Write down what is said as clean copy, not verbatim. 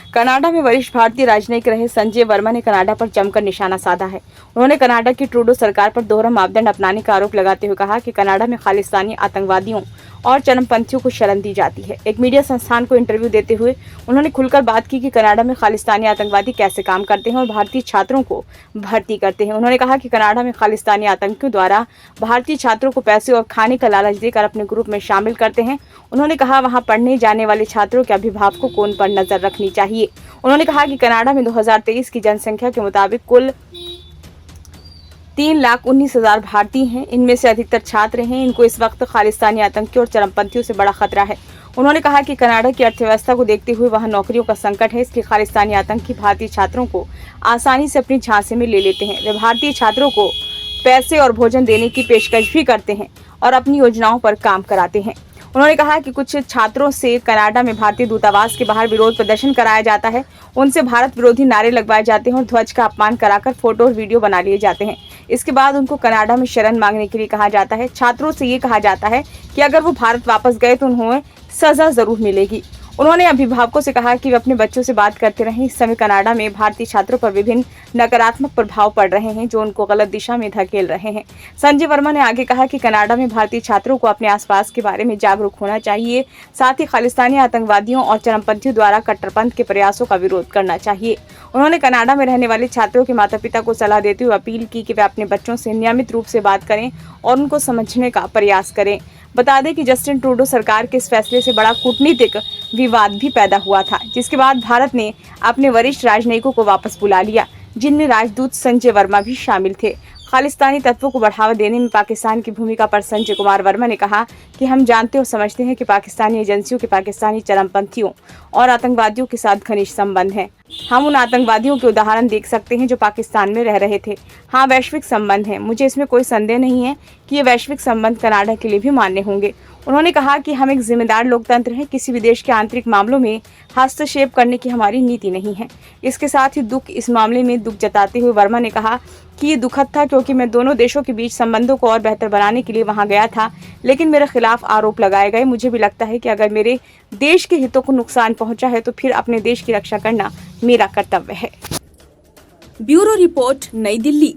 Canada में वरिष्ठ भारतीय राजनयिक रहे संजय वर्मा ने कनाडा पर जमकर निशाना साधा है। उन्होंने कनाडा की ट्रूडो सरकार पर दोहरा मापदंड अपनाने का आरोप लगाते हुए कहा कि कनाडा में खालिस्तानी आतंकवादियों और चरमपंथियों को शरण दी जाती है। एक मीडिया संस्थान को इंटरव्यू देते हुए उन्होंने खुलकर बात की कि कनाडा में खालिस्तानी आतंकवादी कैसे काम करते हैं और भारतीय छात्रों को भर्ती करते हैं। उन्होंने कहा कि कनाडा में खालिस्तानी आतंकियों द्वारा भारतीय छात्रों को पैसे और खाने का लालच देकर अपने ग्रुप में शामिल करते हैं। उन्होंने कहा वहां पढ़ने जाने वाले छात्रों के अभिभावकों को उन पर नजर रखनी चाहिए। उन्होंने कहा कि कनाडा में 2023 की जनसंख्या के मुताबिक कुल 3,19,000 भारतीय हैं। इनमें से अधिकतर छात्र हैं। इनको इस वक्त खालिस्तानी आतंकियों और चरमपंथियों से बड़ा खतरा है। उन्होंने कहा कि कनाडा की अर्थव्यवस्था को देखते हुए वहां नौकरियों का संकट है, इसलिए खालिस्तानी आतंकी भारतीय छात्रों को आसानी से अपनी झांसे में ले लेते हैं। वे भारतीय छात्रों को पैसे और भोजन देने की पेशकश भी करते हैं और अपनी योजनाओं पर काम कराते हैं। उन्होंने कहा कि कुछ छात्रों से कनाडा में भारतीय दूतावास के बाहर विरोध प्रदर्शन कराया जाता है, उनसे भारत विरोधी नारे लगवाए जाते हैं और ध्वज का अपमान कराकर फोटो और वीडियो बना लिए जाते हैं। इसके बाद उनको कनाडा में शरण मांगने के लिए कहा जाता है। छात्रों से ये कहा जाता है कि अगर वो भारत वापस गए तो उन्हें सजा जरूर मिलेगी। उन्होंने अभिभावकों से कहा कि वे अपने बच्चों से बात करते रहें। इस समय कनाडा में भारतीय छात्रों पर विभिन्न नकारात्मक प्रभाव पड़ रहे हैं जो उनको गलत दिशा में धकेल रहे हैं। संजय वर्मा ने आगे कहा कि कनाडा में भारतीय छात्रों को अपने आसपास के बारे में जागरूक होना चाहिए, साथ ही खालिस्तानी आतंकवादियों और चरमपंथियों द्वारा कट्टरपंथ के प्रयासों का विरोध करना चाहिए। उन्होंने कनाडा में रहने वाले छात्रों के माता पिता को सलाह देते हुए अपील की कि वे अपने बच्चों से नियमित रूप से बात करें और उनको समझने का प्रयास करें। बता दें कि जस्टिन ट्रूडो सरकार के इस फैसले से बड़ा कूटनीतिक विवाद भी पैदा हुआ था, जिसके बाद भारत ने अपने वरिष्ठ राजनयिकों को वापस बुला लिया, जिनमें राजदूत संजय वर्मा भी शामिल थे। खालिस्तानी तत्वों को बढ़ावा देने में पाकिस्तान की भूमिका पर संजय कुमार वर्मा ने कहा कि हम जानते और समझते हैं कि पाकिस्तानी एजेंसियों के पाकिस्तानी चरमपंथियों और आतंकवादियों के साथ घनिष्ठ संबंध हैं। हम उन आतंकवादियों के उदाहरण देख सकते हैं जो पाकिस्तान में रह रहे थे। हाँ, वैश्विक संबंध है। मुझे इसमें कोई संदेह नहीं है कि ये वैश्विक संबंध कनाडा के लिए भी मान्य होंगे। उन्होंने कहा कि हम एक जिम्मेदार लोकतंत्र हैं, किसी भी देश के आंतरिक मामलों में हस्तक्षेप करने की हमारी नीति नहीं है। इसके साथ ही इस मामले में दुख जताते हुए वर्मा ने कहा कि ये दुखद था क्योंकि मैं दोनों देशों के बीच संबंधों को और बेहतर बनाने के लिए वहां गया था, लेकिन मेरे खिलाफ आरोप लगाए गए। मुझे भी लगता है कि अगर मेरे देश के हितों को नुकसान पहुंचा है तो फिर अपने देश की रक्षा करना मेरा कर्तव्य है। ब्यूरो रिपोर्ट, नई दिल्ली।